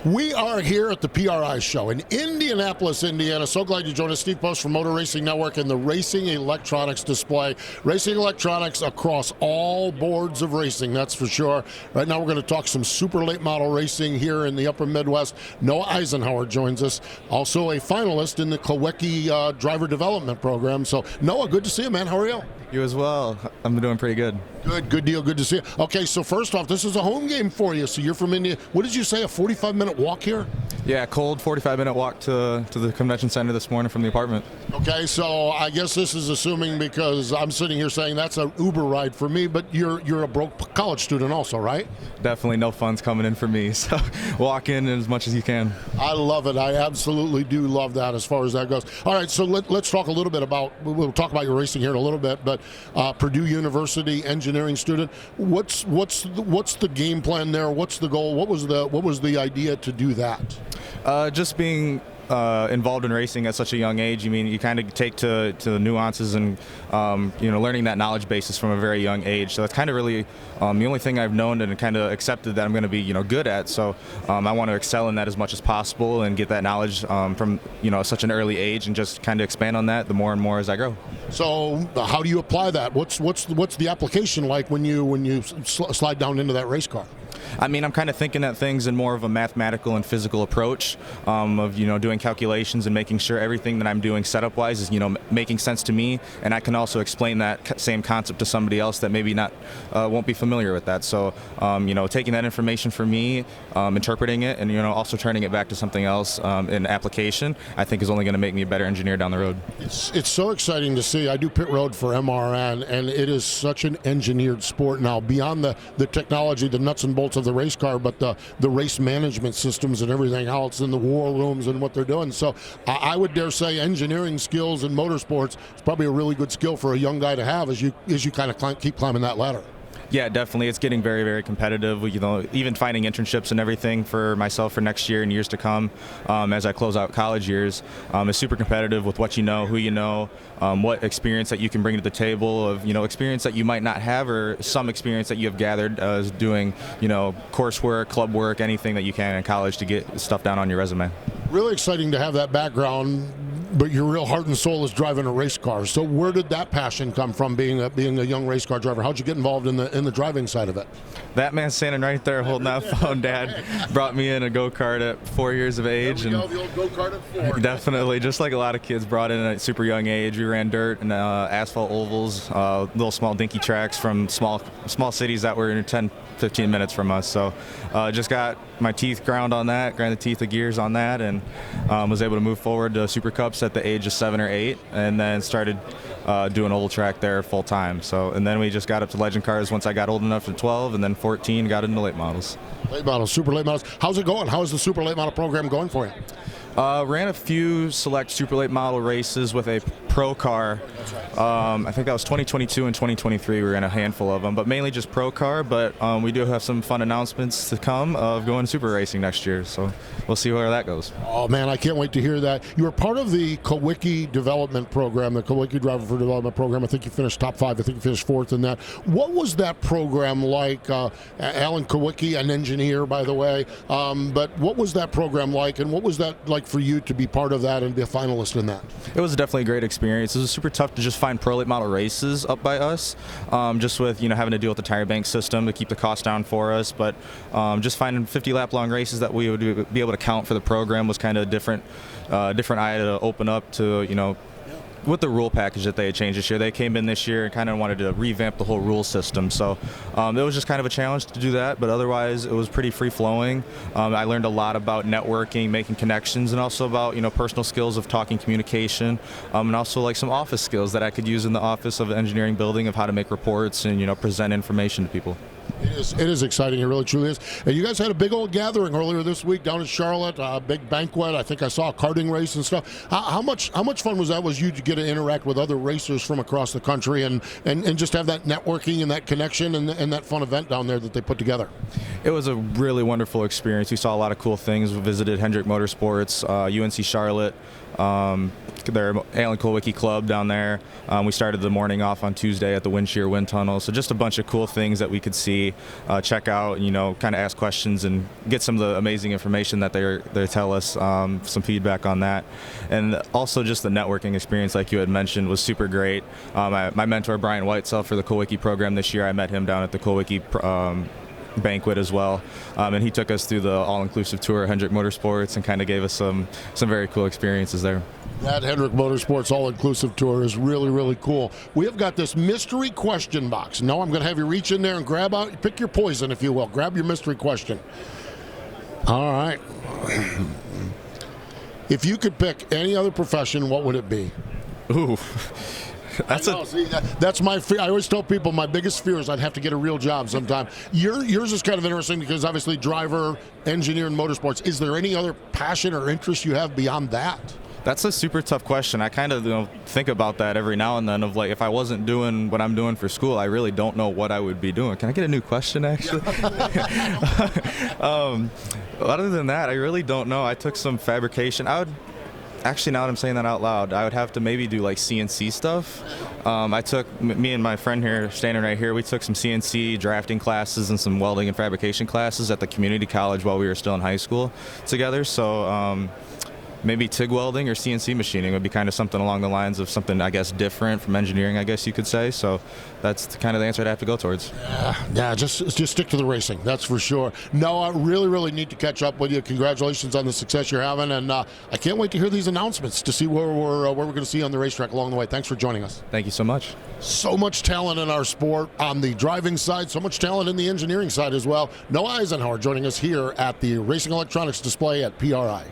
We are here at the PRI show in Indianapolis, Indiana. So glad you joined us. Steve Post from Motor Racing Network and the Racing Electronics display. Racing electronics across all boards of racing, that's for sure. Right now we're going to talk some super late model racing here in the upper Midwest. Noah Eisenhower joins us, also a finalist in the Kulwicki driver development program. So Noah, good to see you, man. How are you? You as well. I'm doing pretty good. Good deal. Good to see you. Okay, so first off, this is a home game for you. So you're from India. What did you say, a 45-minute walk here? Yeah, cold 45-minute walk to the convention center this morning from the apartment. Okay, so I guess this is assuming, because I'm sitting here saying that's an Uber ride for me, but you're a broke college student also, right? Definitely no funds coming in for me, so walk in as much as you can. I love it. I absolutely do love that as far as that goes. All right, so let's talk a little bit about, we'll talk about your racing here in a little bit, but Purdue University engineering student, what's the game plan there? What's the goal? What was the idea to do that? Just being involved in racing at such a young age. You kind of take to the nuances and learning that knowledge basis from a very young age. So that's kind of really the only thing I've known and kind of accepted that I'm going to be good at. So I want to excel in that as much as possible and get that knowledge from such an early age and just kind of expand on that the more and more as I grow. So how do you apply that? What's the application like when you slide down into that race car? I'm kind of thinking at things in more of a mathematical and physical approach of doing calculations and making sure everything that I'm doing setup wise is making sense to me, and I can also explain that same concept to somebody else that maybe won't be familiar with that. So taking that information for me, interpreting it, and also turning it back to something else in application, I think is only going to make me a better engineer down the road. It's so exciting to see. I do pit road for MRN, and it is such an engineered sport now, beyond the technology, the nuts and bolts of the race car, but the race management systems and everything else in the war rooms and what they're doing. So I would dare say engineering skills in motorsports is probably a really good skill for a young guy to have as you kind of keep climbing that ladder. Yeah, definitely. It's getting very, very competitive. Even finding internships and everything for myself for next year and years to come as I close out college years is super competitive with what you know, who you know, what experience that you can bring to the table of, experience that you might not have or some experience that you have gathered as doing, coursework, club work, anything that you can in college to get stuff down on your resume. Really exciting to have that background, but your real heart and soul is driving a race car. So where did that passion come from, being a young race car driver? How'd you get involved in the driving side of it? That man standing right there holding that phone, Dad, brought me in a go-kart at 4 years of age. The old go-kart at 4. Definitely, just like a lot of kids brought in at a super young age. We ran dirt and asphalt ovals, little small dinky tracks from small cities that were 10, 15 minutes from us. So just got my teeth ground the teeth of gears on that, and was able to move forward to Super Cups at the age of 7 or 8, and then started doing oval track there full time. So, and then we just got up to legend cars once I got old enough at 12, and then 14 got into late models. Late models, super late models. How's it going? How is the super late model program going for you? Ran a few select super late model races with a pro car. I think that was 2022 and 2023. We ran a handful of them, but mainly just pro car. But we do have some fun announcements to come of going super racing next year. So we'll see where that goes. Oh man, I can't wait to hear that. You were part of the Kulwicki development program, the Kulwicki Driver for Development program. I think you finished top 5. I think you finished 4th in that. What was that program like? Alan Kulwicki, an engineer, by the way. But what was that program like, and what was that like for you to be part of that and be a finalist in that? It was definitely a great experience. It was super tough to just find pro late model races up by us, just with having to deal with the tire bank system to keep the cost down for us. But just finding 50 lap long races that we would be able to count for the program was kind of a different eye to open up to with the rule package that they had changed this year. They came in this year and kind of wanted to revamp the whole rule system. So it was just kind of a challenge to do that, but otherwise it was pretty free-flowing. I learned a lot about networking, making connections, and also about personal skills of talking, communication, and also like some office skills that I could use in the office of an engineering building of how to make reports and present information to people. It is exciting. It really truly is. And you guys had a big old gathering earlier this week down in Charlotte, a big banquet. I think I saw a karting race and stuff. How much fun was you to get to interact with other racers from across the country and just have that networking and that connection and that fun event down there that they put together? It was a really wonderful experience. We saw a lot of cool things. We visited Hendrick Motorsports, UNC Charlotte, their Alan Kulwicki club down there. We started the morning off on Tuesday at the wind shear wind tunnel. So just a bunch of cool things that we could see, check out, kind of ask questions and get some of the amazing information that they tell us, some feedback on that. And also just the networking experience, like you had mentioned, was super great. My mentor, Brian Whitesell, for the Kulwicki program this year, I met him down at the Kulwicki banquet as well, and he took us through the all-inclusive tour of Hendrick Motorsports and kind of gave us some very cool experiences there. That Hendrick Motorsports all-inclusive tour is really, really cool. We have got this mystery question box. No, I'm going to have you reach in there and grab out, pick your poison, if you will. Grab your mystery question. All right. If you could pick any other profession, what would it be? Ooh. That's my fear. I always tell people my biggest fear is I'd have to get a real job sometime. Yours is kind of interesting because obviously driver, engineer, and motorsports. Is there any other passion or interest you have beyond that? That's a super tough question. I kind of think about that every now and then of like, if I wasn't doing what I'm doing for school, I really don't know what I would be doing. Can I get a new question, actually? Other than that, I really don't know. I took some fabrication. Actually, now that I'm saying that out loud, I would have to maybe do like CNC stuff. Me and my friend here, standing right here, we took some CNC drafting classes and some welding and fabrication classes at the community college while we were still in high school together. So maybe TIG welding or CNC machining would be kind of something along the lines of something, I guess, different from engineering, I guess you could say. So that's kind of the answer I'd have to go towards. Yeah, just stick to the racing, that's for sure. Noah, really need to catch up with you. Congratulations on the success you're having, and I can't wait to hear these announcements to see where we're going to see you on the racetrack along the way. Thanks for joining us. Thank you so much. So much talent in our sport on the driving side, so much talent in the engineering side as well. Noah Eisenhower joining us here at the Racing Electronics display at PRI.